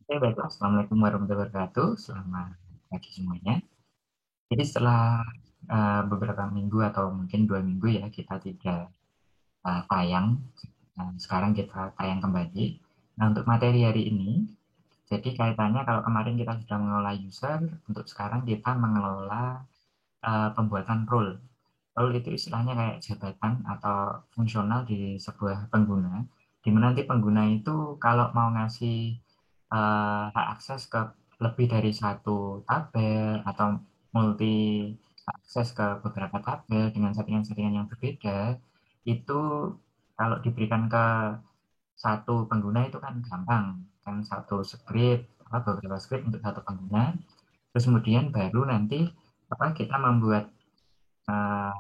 Oke, baiklah. Assalamualaikum warahmatullahi wabarakatuh. Selamat pagi semuanya. Jadi setelah beberapa minggu atau mungkin 2 minggu ya kita tidak tayang, sekarang kita tayang kembali. Nah, untuk materi hari ini, jadi kaitannya kalau kemarin kita sudah mengelola user, untuk sekarang kita mengelola pembuatan role. Role itu istilahnya kayak jabatan atau fungsional di sebuah pengguna, di mana nanti pengguna itu kalau mau ngasih hak akses ke lebih dari satu tabel atau multi akses ke beberapa tabel dengan settingan-settingan yang berbeda, itu kalau diberikan ke satu pengguna itu kan gampang, kan satu script, beberapa script untuk satu pengguna, terus kemudian baru nanti kita membuat uh,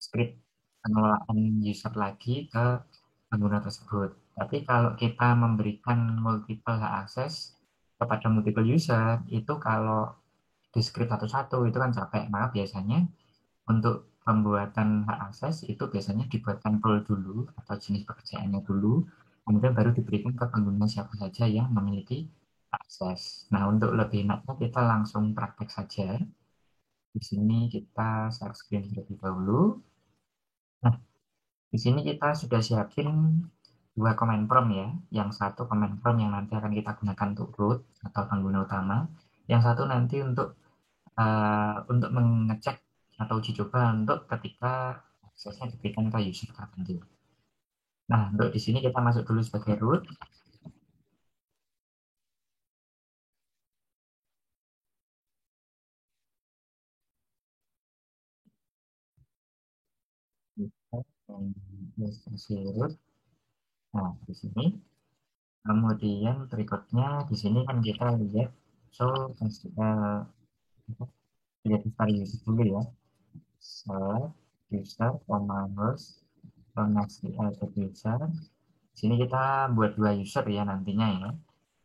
script pengelolaan user lagi ke pengguna tersebut. Tapi kalau kita memberikan multiple hak akses kepada multiple user, itu kalau di script satu-satu itu kan capek. Maka biasanya untuk pembuatan hak akses itu biasanya dibuatkan role dulu atau jenis pekerjaannya dulu, kemudian baru diberikan ke pengguna siapa saja yang memiliki akses. Nah, untuk lebih enaknya kita langsung praktek saja. Di sini kita share screen terlebih dahulu. Nah, di sini kita sudah siapin dua command prompt ya. Yang satu command prompt yang nanti akan kita gunakan untuk root atau pengguna utama. Yang satu nanti untuk mengecek atau uji coba untuk ketika aksesnya diberikan ke user tertentu. Nah, untuk di sini kita masuk dulu sebagai root. Instansi root. Nah, di sini. Kemudian berikutnya di sini kan kita lihat so lihat user user dulu ya. Select user, host, next user. Sini kita buat dua user ya nantinya ya.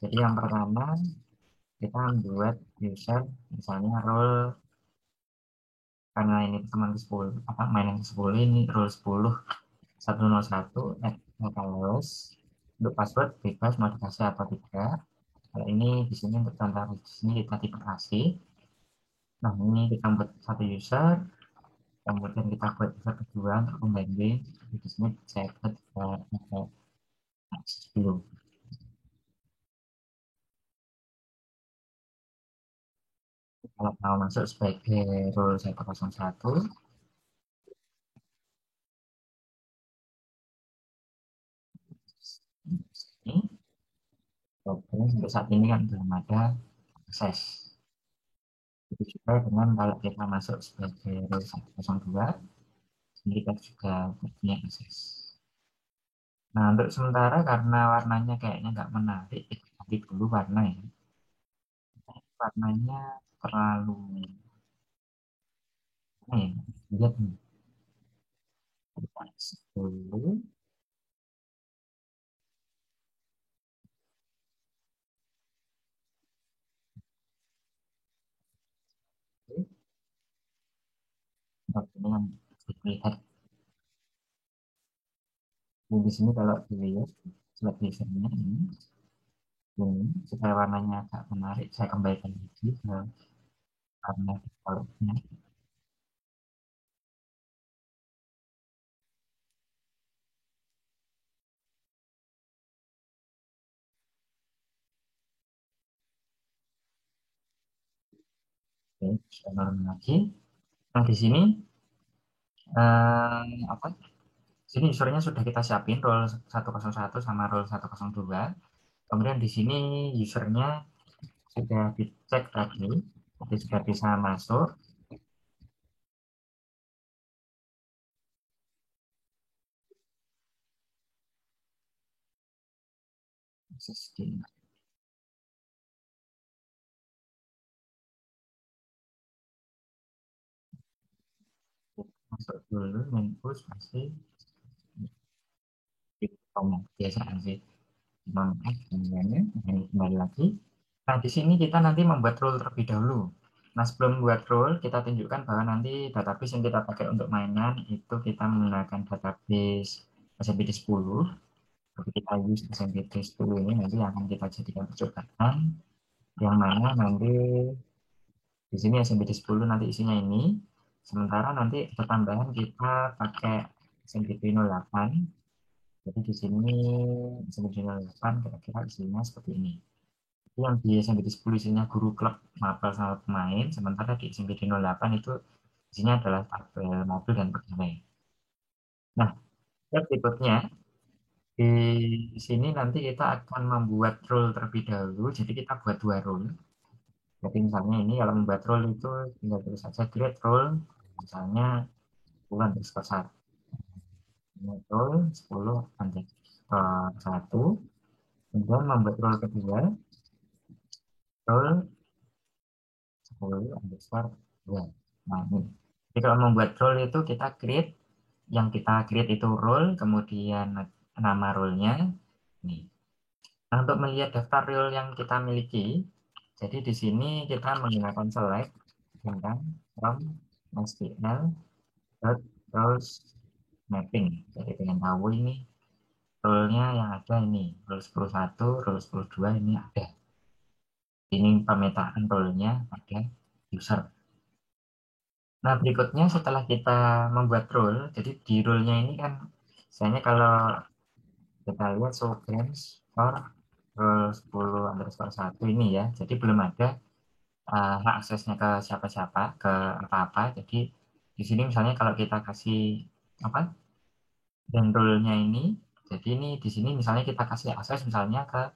Jadi yang pertama kita buat user misalnya role karena ini teman ke 10 main yang ke 10 ini role 10 101 localhost untuk password bebas modifikasi atau tidak. Kalau ini di sini untuk tanda di sini kita tipe asli. Nah, ini kita buat satu user, kemudian kita buat user kedua untuk pembanding. Di sini saya buat ada dulu. Kalau mau masuk sebagai role 101, ini kemudian sampai saat ini kan belum ada akses. Itu juga dengan kalau kita masuk sebagai role 102, ini kita juga punya akses. Nah, untuk sementara karena warnanya kayaknya nggak menarik, kita ganti dulu warna ya. Warnanya terlalu, lihat nih, dulu. Ini yang dilihat di sini kalau dilihat tulisannya ini supaya warnanya agak menarik saya kembalikan lagi ke warna defaultnya. Oke, sudah normal lagi. Nah, di sini apa sini usernya sudah kita siapin role 101 sama role 102. Kemudian di sini usernya sudah dicek tadi, jadi sudah bisa masuk. Masuk dulu infus pasti di tombol biasaan sih. Kemudiannya ini kembali lagi. Nah, di sini kita nanti membuat rule terlebih dahulu. Nah, sebelum membuat rule, kita tunjukkan bahwa nanti database yang kita pakai untuk mainan itu kita menggunakan database SAPD 10. Jadi kita use SMPT 10 ini nanti akan kita jadikan percobaan yang mana nanti di sini SMPT 10 nanti isinya ini. Sementara nanti pertambahan kita pakai SMPT 08. Jadi di sini SMPT 08 kira-kira isinya seperti ini. Itu yang di SMPT 10 isinya guru klub, mapel sama pemain. Sementara di SMPT 08 itu isinya adalah tabel mobil dan pegawai. Nah, step berikutnya di sini nanti kita akan membuat role terlebih dahulu. Jadi kita buat dua role. Jadi misalnya ini kalau membuat role itu tinggal tulis saja create role. Misalnya 10 underscore 1. Ini role 10 underscore 1. Kemudian membuat role kedua. Role 10 underscore 2. Nah ini. Jadi kalau membuat role itu kita create. Yang kita create itu role. Kemudian nama role-nya. Nih. Nah, untuk melihat daftar role yang kita miliki, jadi di sini kita menggunakan select tentang from SQL dot roles mapping. Jadi dengan tahu ini role-nya yang ada ini role 10.1, role 10.2 ini ada. Ini pemetaan role-nya pada user. Nah, berikutnya setelah kita membuat role, jadi di role-nya ini kan misalnya kalau kita lihat show games for role 10 underscore 1 ini ya, jadi belum ada hak aksesnya ke siapa-siapa, ke apa-apa. Jadi di sini misalnya kalau kita kasih apa dan role-nya ini, jadi ini di sini misalnya kita kasih akses misalnya ke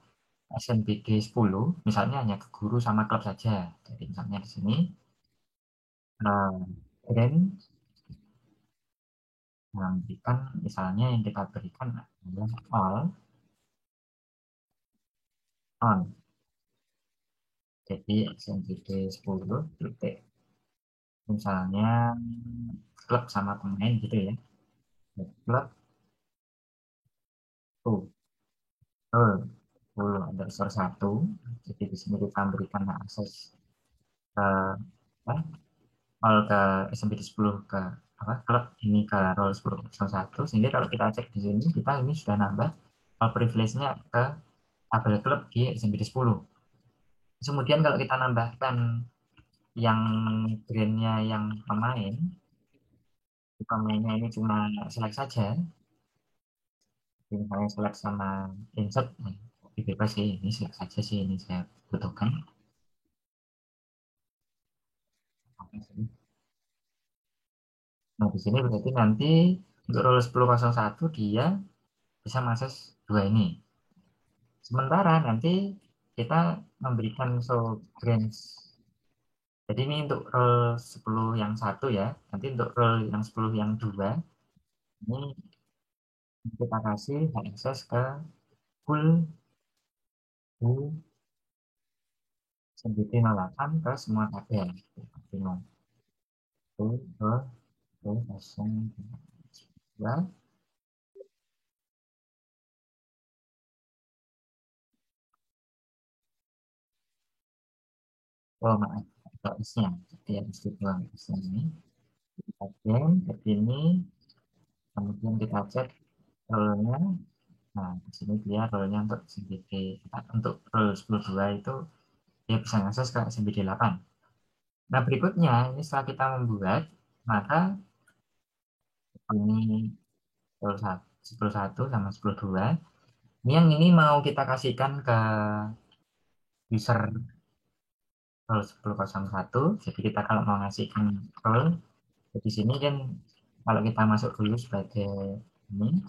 SNBD 10, misalnya hanya ke guru sama klub saja. Jadi misalnya di sini uh, dan memberikan misalnya yang kita berikan adalah all on. Jadi SNBD 10 titik misalnya klub sama pemain gitu ya. Klub tuh. Underscore 1. Jadi di sini kita berikan akses ke apa, all ke SMPT 10 ke apa klub ini ke role 10.1 sehingga kalau kita cek di sini kita ini sudah nambah all privilege-nya ke tabel klub di SMPT 10. Kemudian kalau kita nambahkan yang brandnya yang pemain, pemainnya ini cuma select saja, misalnya select sama insert, bebas sih, ini select saja sih ini saya butuhkan. Nah, di sini berarti nanti untuk role 10.01 dia bisa mengakses dua ini. Sementara nanti kita memberikan show range. Jadi ini untuk role 10 yang satu ya. Nanti untuk role yang 10 yang dua ini kita kasih akses ke full di 908 ke semua tabel. Bingung. Itu ke 0.2. Oh maaf, ada isnya. Jadi ada sedikit isnya ini. Bagian ke sini, kemudian kita cek role-nya. Nah, di sini dia role-nya untuk SMBD untuk role 10.2 itu dia bisa mengakses ke SMBD 8. Nah, berikutnya ini setelah kita membuat, maka ini role 10.1 sama 10.2. Ini yang ini mau kita kasihkan ke user role 10.01. Jadi kita kalau mau ngasihkan role di sini kan kalau kita masuk dulu sebagai ini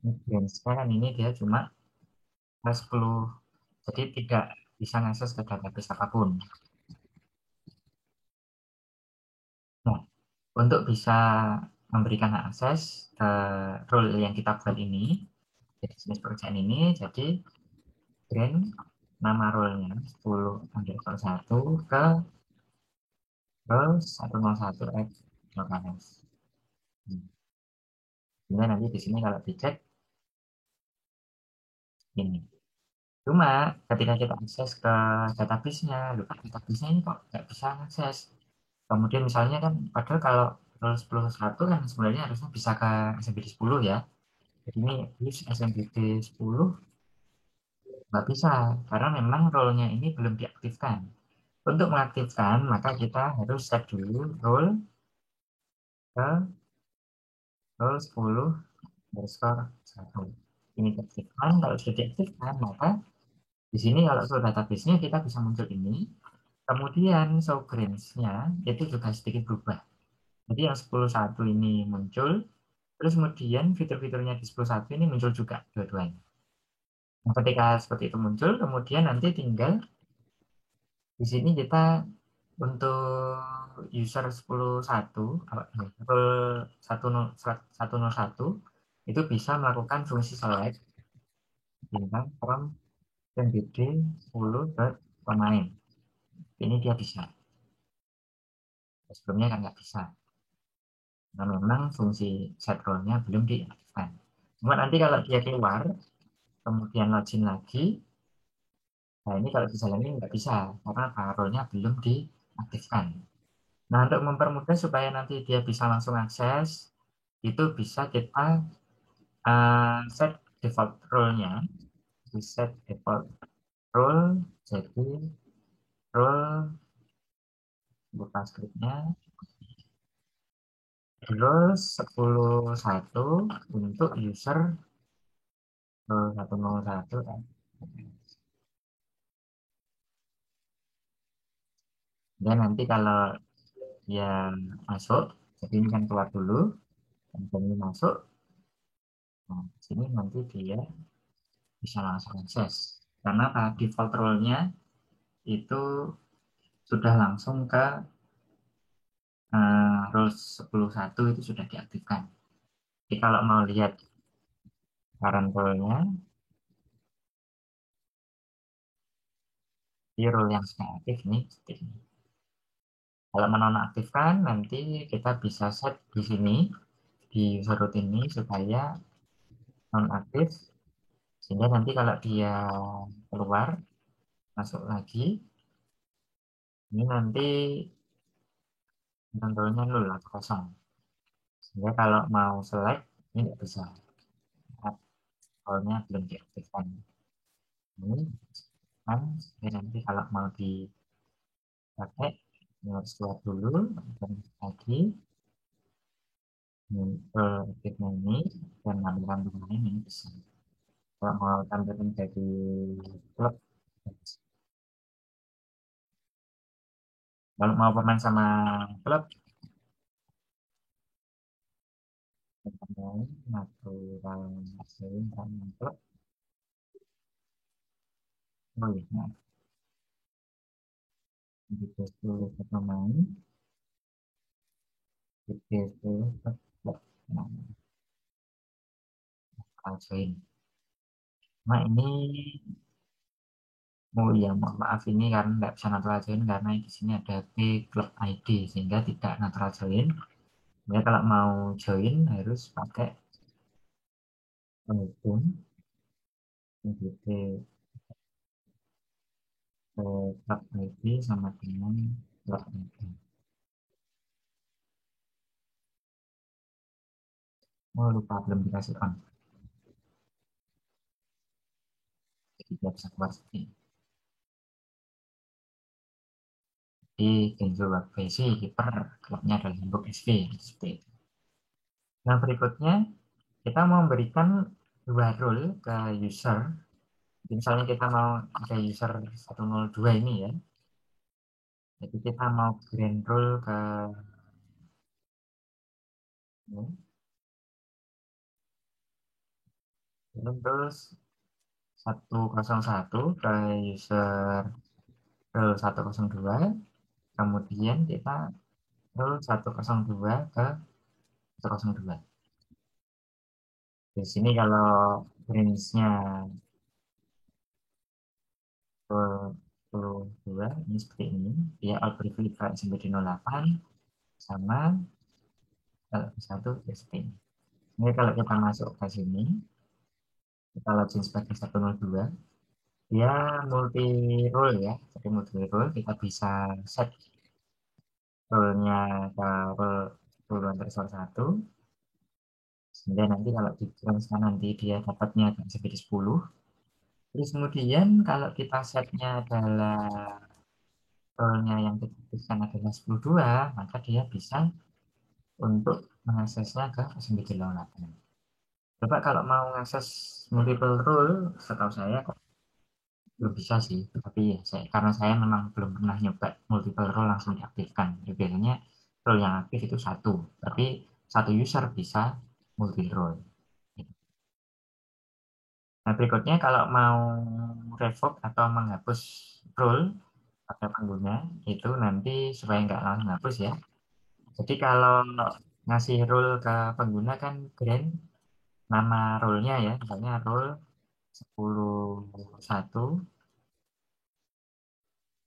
branch-nya kan ini dia cuma 10, jadi tidak bisa mengakses ke database apapun. Nah, untuk bisa memberikan akses ke role yang kita buat ini, jadi jenis pekerjaan ini, jadi brand nama role-nya 10 underscore 1 ke role 101 at localhost. Sehingga nanti di sini kalau dicek ini. Cuma ketika kita akses ke database-nya, lupa database-nya ini kok nggak bisa akses. Kemudian misalnya kan, padahal kalau role 10.1 kan sebenarnya harusnya bisa ke SMPD 10 ya. Jadi ini use SMBD 10 nggak bisa, karena memang role-nya ini belum diaktifkan. Untuk mengaktifkan, maka kita harus set dulu ke role 10 underscore 1. Ini diaktifkan, kalau sudah diaktifkan, maka di sini kalau show database-nya kita bisa muncul ini. Kemudian show branch-nya itu juga sedikit berubah. Jadi yang 10.1 ini muncul, terus kemudian fitur-fiturnya di 10.1 ini muncul juga dua-duanya. Nah, ketika seperti itu muncul, kemudian nanti tinggal di sini kita untuk user 10.1, level 101 itu bisa melakukan fungsi select bintang from MBD 10 ke pemain. Ini dia bisa. Sebelumnya kan nggak bisa. Nah, memang fungsi set role-nya belum diaktifkan. Cuma nanti kalau dia keluar, kemudian login lagi, nah ini kalau dijalani nggak bisa, karena role-nya belum diaktifkan. Nah, untuk mempermudah supaya nanti dia bisa langsung akses, itu bisa kita set default role-nya, di set default role, jadi role, buka scriptnya, role 10.1 untuk user 101 kan. Dan nanti kalau dia masuk, jadi ini kan keluar dulu, dan ini masuk, nah sini nanti dia bisa langsung akses. Karena default role-nya itu sudah langsung ke role 10.1 itu sudah diaktifkan. Jadi kalau mau lihat current role-nya, di role yang sudah aktif ini, seperti ini. Kalau menonaktifkan, nanti kita bisa set di sini, di user root ini, supaya nonaktif, sehingga nanti kalau dia keluar, masuk lagi, ini nanti controlnya nol atau kosong. Sehingga kalau mau select, ini nggak bisa. Controlnya belum diaktifkan. Ini kan, nanti kalau mau dipakai, harus keluar dulu, dan lagi, aktifnya ini, dan tampilan lain ini bisa. Kalau mau tampilkan jadi klub, kalau mau pemain sama klub, pemain natural asing sama klub, oh iya, nah, gitu 10 pemain, gitu 10 klub, nah, join. Nah ini, oh iya, mohon maaf ini karena nggak bisa natural join karena di sini ada P klub ID sehingga tidak natural join. Ya kalau mau join harus pakai penghubung gitu ke klub ID sama dengan klub ID. Oh lupa belum dikasih on. Jadi dia bisa keluar seperti ini. Di Kenzo Wakbesi kiper klubnya adalah Hamburg SV seperti itu. Nah berikutnya kita mau memberikan dua role ke user. Misalnya kita mau ada user 102 ini ya. Jadi kita mau grant role ke ini. Terus 101 ke user role 102. Kemudian kita role 102 ke 102. Di sini kalau range-nya 22 ini seperti ini. Dia out privilege sampai di 08 sama kalau satu ya seperti ini. Ini kalau kita masuk ke sini, kita login sebagai 102, dia multi role ya. Jadi multi role kita bisa set role-nya ke role 10 underscore 1 Sehingga nanti kalau ditransfer nanti dia dapatnya jadi 10. Terus kemudian kalau kita setnya adalah rollnya yang dibutuhkan adalah 10 2, maka dia bisa untuk mengaksesnya ke S988. Coba kalau mau mengakses multiple role, setahu saya kok belum bisa sih. Tapi ya, karena saya memang belum pernah nyoba multiple role langsung diaktifkan. Jadi biasanya role yang aktif itu satu, tapi satu user bisa multi role. Nah, berikutnya kalau mau revoke atau menghapus role pada pengguna, itu nanti supaya nggak langsung hapus ya. Jadi kalau ngasih role ke pengguna kan grant nama role-nya ya, misalnya role 10.1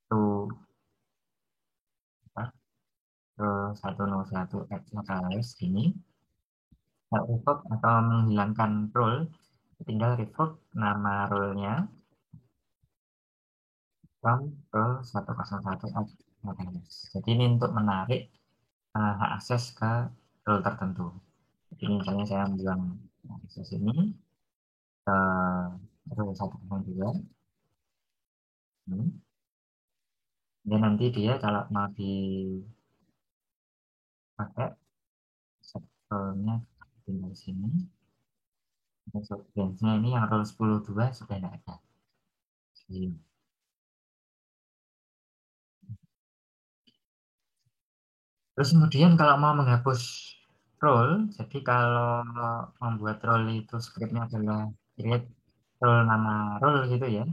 to apa, role 101 XLS ini. Kalau revoke atau menghilangkan role, tinggal revoke nama role-nya from role 101 XLS. Jadi ini untuk menarik hak akses ke role tertentu. Jadi misalnya saya bilang akses ini ke role 102. Dan nanti dia kalau mau dipakai sektornya tinggal sini. Masuk range-nya ini yang roll 10 2 sudah tidak ada. Jadi, terus kemudian kalau mau menghapus roll, jadi kalau membuat roll itu scriptnya adalah create roll nama roll gitu ya,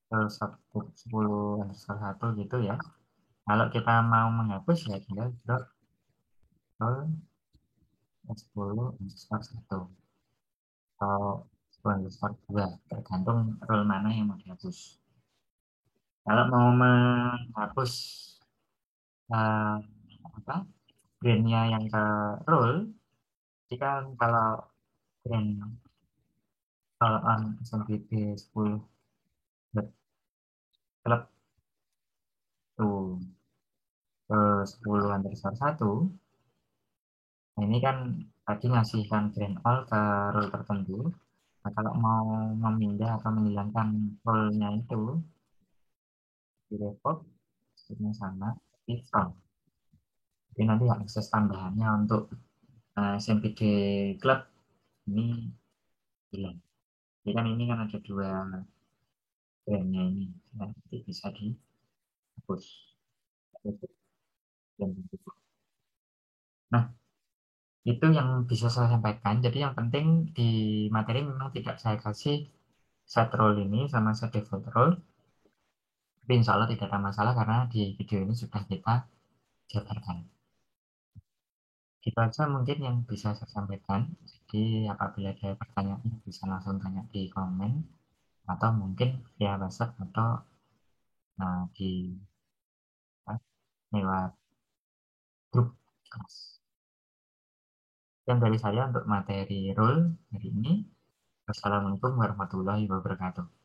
roll 10 1 gitu ya. Kalau kita mau menghapus ya tinggal drop roll 10 1 atau 10 2 tergantung roll mana yang mau dihapus. Kalau mau menghapus eh, apa brandnya yang ke roll, jika kalau brand kalau on SMPT 10 klub tuh ke 10 underscore 1, nah ini kan tadi ngasihkan brand all ke role tertentu. Nah, kalau mau memindah atau menghilangkan role-nya itu di report, sebenarnya sama di from. Jadi nanti akses tambahannya untuk SMPD Club ini hilang. Jadi kan ini kan ada dua brandnya ini, nanti bisa dihapus. Nah, itu yang bisa saya sampaikan. Jadi yang penting di materi memang tidak saya kasih set role ini sama set default role. Tapi insya Allah tidak ada masalah karena di video ini sudah kita jabarkan. Itu aja mungkin yang bisa saya sampaikan. Jadi apabila ada pertanyaan bisa langsung tanya di komen atau mungkin via WhatsApp atau di lewat grup kelas. Yang dari saya untuk materi role hari ini. Wassalamualaikum warahmatullahi wabarakatuh.